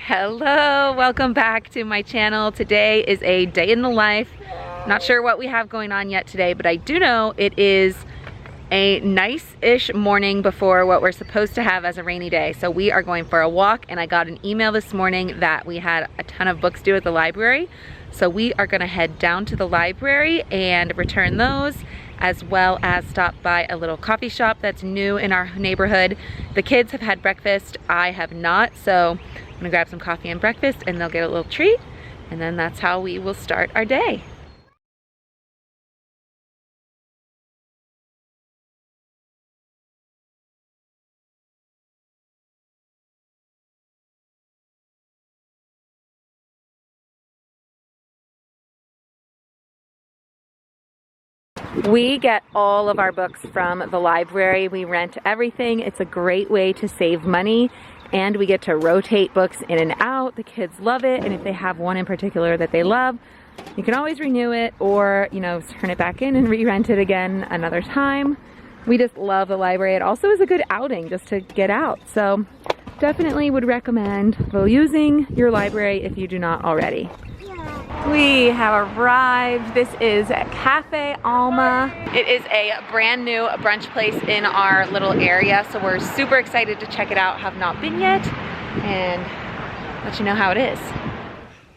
Hello, welcome back to my channel. Today is a day in the life. Not sure what we have going on yet today, but I do know it is a nice-ish morning before what we're supposed to have as a rainy day. So we are going for a walk, and I got an email this morning that we had a ton of books due at the library. So we are gonna head down to the library and return those, as well as stop by a little coffee shop that's new in our neighborhood. The kids have had breakfast, I have not, so I'm gonna grab some coffee and breakfast and they'll get a little treat, and then that's how we will start our day. We get all of our books from the library. We rent everything. It's a great way to save money, and we get to rotate books in and out. The kids love it, and if they have one in particular that they love, you can always renew it or, you know, turn it back in and re-rent it again another time. We just love the library. It also is a good outing just to get out. So definitely would recommend using your library if you do not already. We have arrived. This is Cafe Alma. It is a brand new brunch place in our little area, so we're super excited to check it out. Have not been yet, and let you know how it is.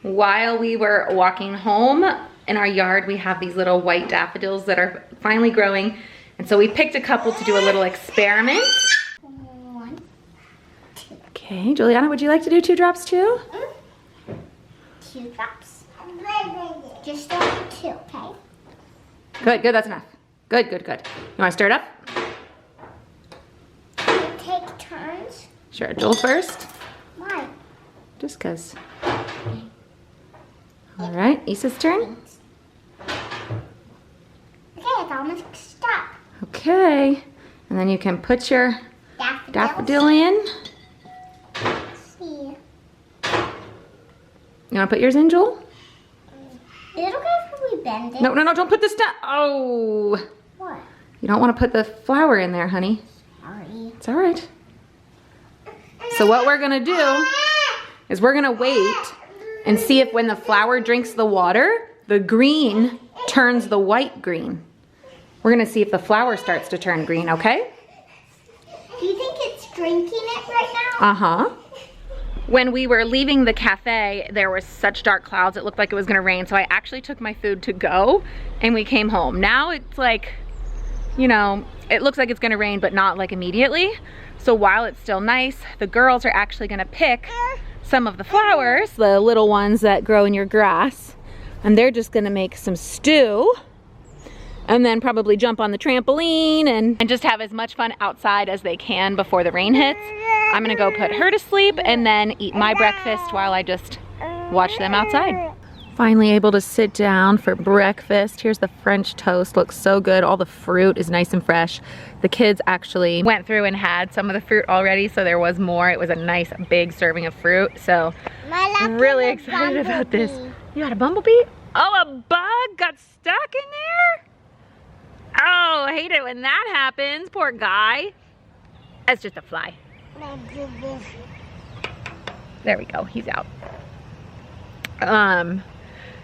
While we were walking home, in our yard we have these little white daffodils that are finally growing, and so we picked a couple to do a little experiment. 1, 2. Okay, Juliana, would you like to do 2 drops too? 2 drops. Just 2, okay? Good, good, that's enough. Good, good, good. You wanna stir it up? Can you take turns? Sure, Joel first. Why? Just cause. All right, Issa's turn. Okay, it's almost stuck. Okay, and then you can put your daffodil in. See. You wanna put yours in, Joel? Is it okay if we bend it? No, no, no, don't put this down. Oh. What? You don't wanna put the flour in there, honey. Sorry. It's all right. So what we're gonna do is we're gonna wait and see if when the flour drinks the water, the green turns the white green. We're gonna see if the flour starts to turn green, okay? Do you think it's drinking it right now? Uh-huh. When we were leaving the cafe, there was such dark clouds, it looked like it was gonna rain, so I actually took my food to go and we came home. Now it's like, you know, it looks like it's gonna rain, but not like immediately. So while it's still nice, the girls are actually gonna pick some of the flowers, the little ones that grow in your grass, and they're just gonna make some stew, and then probably jump on the trampoline and just have as much fun outside as they can before the rain hits. I'm gonna go put her to sleep and then eat my breakfast while I just watch them outside. Finally able to sit down for breakfast. Here's the French toast, looks so good. All the fruit is nice and fresh. The kids actually went through and had some of the fruit already, so there was more. It was a nice big serving of fruit, so I'm really excited about this. You got a bumblebee? Oh, a bug got stuck in there? Oh, I hate it when that happens, poor guy. That's just a fly. There we go, he's out.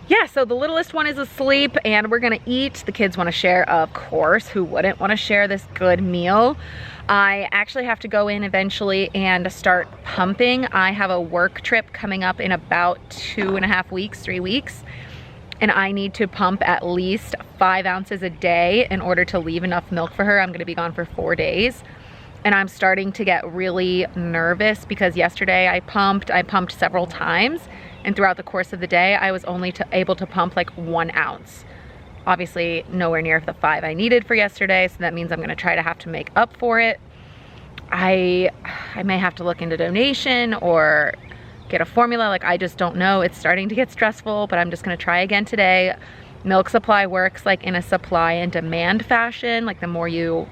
Yeah, so the littlest one is asleep and we're gonna eat. The kids wanna share, of course. Who wouldn't wanna share this good meal? I actually have to go in eventually and start pumping. I have a work trip coming up in about 2.5 weeks, 3 weeks. And I need to pump at least 5 ounces a day in order to leave enough milk for her. I'm gonna be gone for 4 days. And I'm starting to get really nervous because yesterday I pumped several times, and throughout the course of the day, I was only able to pump like 1 ounce. Obviously nowhere near the 5 I needed for yesterday, so that means I'm gonna try to have to make up for it. I may have to look into donation or get a formula, like I just don't know. It's starting to get stressful, but I'm just gonna try again today. Milk supply works like in a supply and demand fashion, like the more you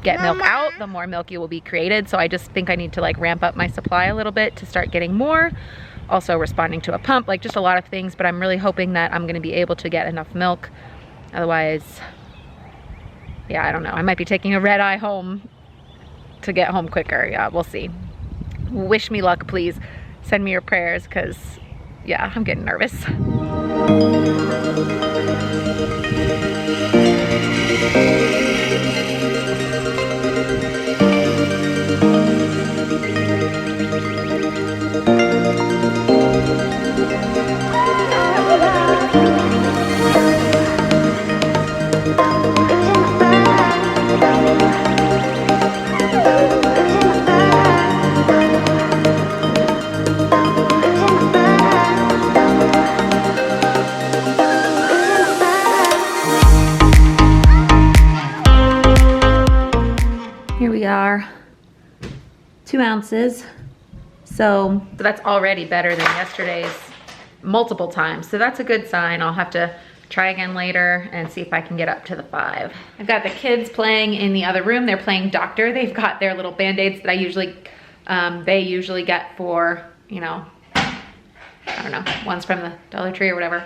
get milk out, the more milk you will be created. So I just think I need to like ramp up my supply a little bit to start getting more. Also responding to a pump, like just a lot of things, but I'm really hoping that I'm gonna be able to get enough milk. Otherwise, yeah, I don't know. I might be taking a red eye home to get home quicker. Yeah, we'll see. Wish me luck, please. send me your prayers because, yeah, I'm getting nervous. Here we are, 2 ounces. So that's already better than yesterday's multiple times. So that's a good sign. I'll have to try again later and see if I can get up to the 5. I've got the kids playing in the other room. They're playing doctor. They've got their little Band-Aids that they usually get for, you know, I don't know, ones from the Dollar Tree or whatever.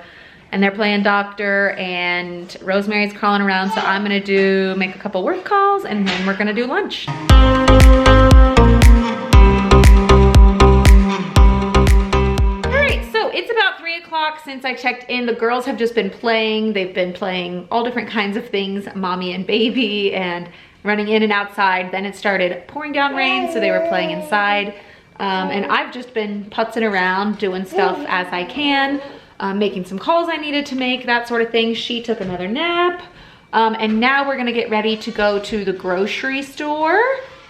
And they're playing doctor, and Rosemary's crawling around, so I'm gonna make a couple work calls, and then we're gonna do lunch. It's about 3 o'clock since I checked in. The girls have just been playing. They've been playing all different kinds of things, mommy and baby, and running in and outside. Then it started pouring down rain, so they were playing inside. And I've just been putzing around, doing stuff as I can, making some calls I needed to make, that sort of thing. She took another nap. And now we're gonna get ready to go to the grocery store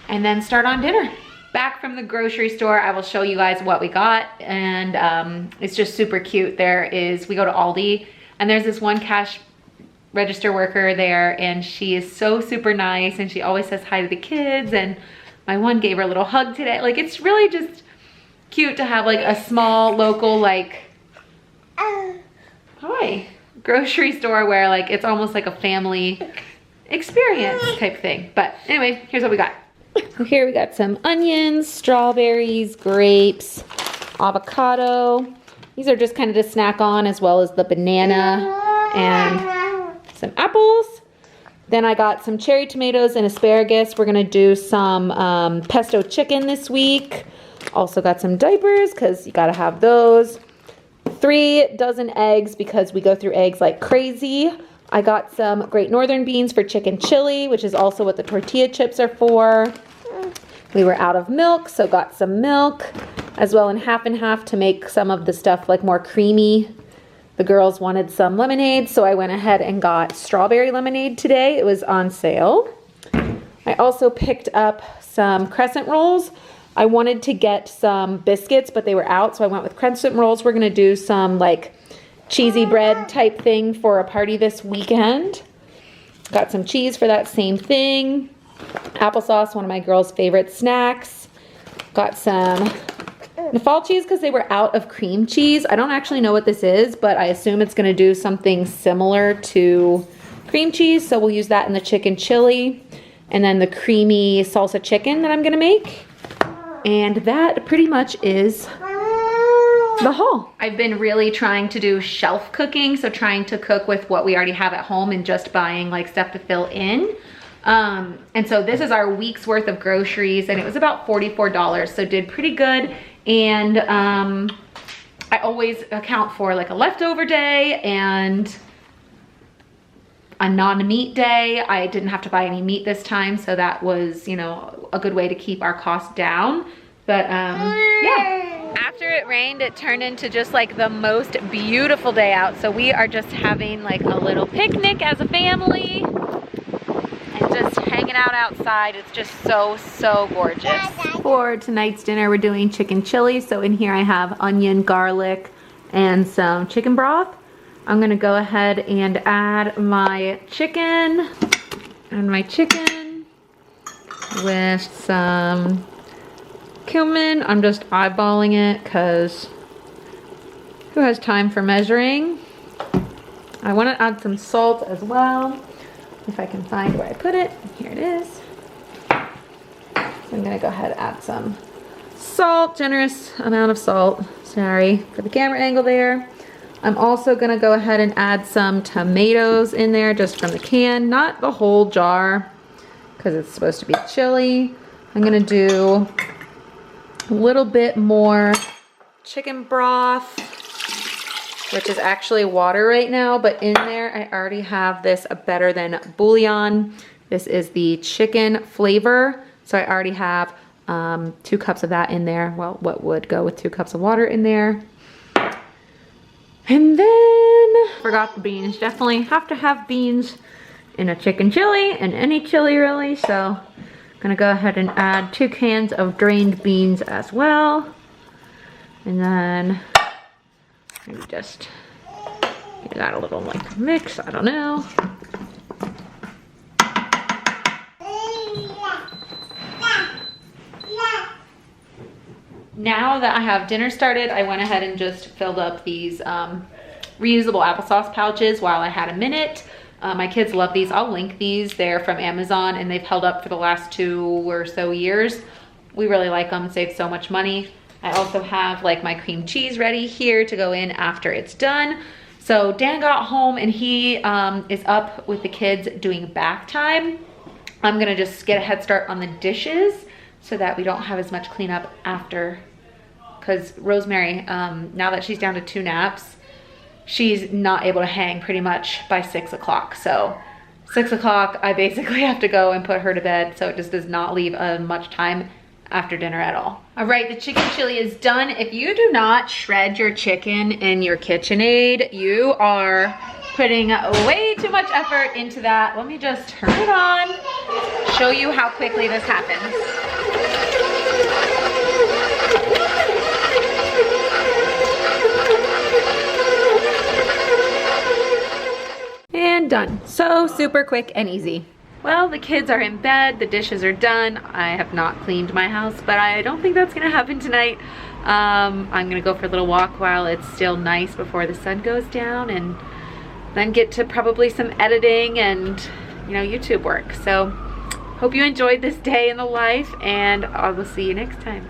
and then start on dinner. Back from the grocery store, I will show you guys what we got, and it's just super cute. We go to Aldi, and there's this one cash register worker there, and she is so super nice, and she always says hi to the kids, and my one gave her a little hug today. Like, it's really just cute to have like a small local, like, hi, grocery store where like it's almost like a family experience type thing. But anyway, here's what we got. So here we got some onions, strawberries, grapes, avocado. These are just kind of to snack on, as well as the banana and some apples. Then I got some cherry tomatoes and asparagus. We're gonna do some pesto chicken this week. Also got some diapers, because you gotta have those. 3 dozen eggs, because we go through eggs like crazy. I got some Great Northern beans for chicken chili, which is also what the tortilla chips are for. We were out of milk, so got some milk, as well in half and half to make some of the stuff like more creamy. The girls wanted some lemonade, so I went ahead and got strawberry lemonade today. It was on sale. I also picked up some crescent rolls. I wanted to get some biscuits, but they were out, so I went with crescent rolls. We're gonna do some like cheesy bread type thing for a party this weekend. Got some cheese for that same thing. Applesauce, one of my girls' favorite snacks. Got some Nafal cheese because they were out of cream cheese. I don't actually know what this is, but I assume it's gonna do something similar to cream cheese, so we'll use that in the chicken chili. And then the creamy salsa chicken that I'm gonna make. And that pretty much is the haul. I've been really trying to do shelf cooking, so trying to cook with what we already have at home and just buying like stuff to fill in. And so this is our week's worth of groceries, and it was about $44, so did pretty good. And I always account for like a leftover day and a non-meat day. I didn't have to buy any meat this time, so that was, you know, a good way to keep our costs down. But yeah. After it rained, it turned into just like the most beautiful day out. So we are just having like a little picnic as a family and just hanging out outside. It's just so, so gorgeous. For tonight's dinner, we're doing chicken chili. So in here I have onion, garlic, and some chicken broth. I'm gonna go ahead and add my chicken with some cumin. I'm just eyeballing it because who has time for measuring? I want to add some salt as well, if I can find where I put it. Here it is. So I'm gonna go ahead and add some salt, generous amount of salt. Sorry for the camera angle there. I'm also gonna go ahead and add some tomatoes in there just from the can, not the whole jar, because it's supposed to be chili. I'm gonna do a little bit more chicken broth, which is actually water right now, but in there I already have this better than bouillon. This is the chicken flavor. So I already have 2 cups of that in there. Well, what would go with 2 cups of water in there. And then, forgot the beans. Definitely have to have beans in a chicken chili, and any chili really. So I'm gonna go ahead and add 2 cans of drained beans as well. And then maybe just give that a little like mix, I don't know. Now that I have dinner started, I went ahead and just filled up these reusable applesauce pouches while I had a minute. My kids love these. I'll link these. They're from Amazon and they've held up for the last 2 or so years. We really like them, save so much money. I also have like my cream cheese ready here to go in after it's done. So Dan got home and he is up with the kids doing bath time. I'm gonna just get a head start on the dishes so that we don't have as much cleanup after, because Rosemary, now that she's down to 2 naps, she's not able to hang pretty much by 6 o'clock. So 6 o'clock, I basically have to go and put her to bed, so it just does not leave much time after dinner at all. All right, the chicken chili is done. If you do not shred your chicken in your KitchenAid, you are putting way too much effort into that. Let me just turn it on, show you how quickly this happens. And done. So super quick and easy. Well, the kids are in bed, the dishes are done. I have not cleaned my house, but I don't think that's gonna happen tonight. I'm gonna go for a little walk while it's still nice before the sun goes down, and then get to probably some editing and, you know, YouTube work. So hope you enjoyed this day in the life, and I will see you next time.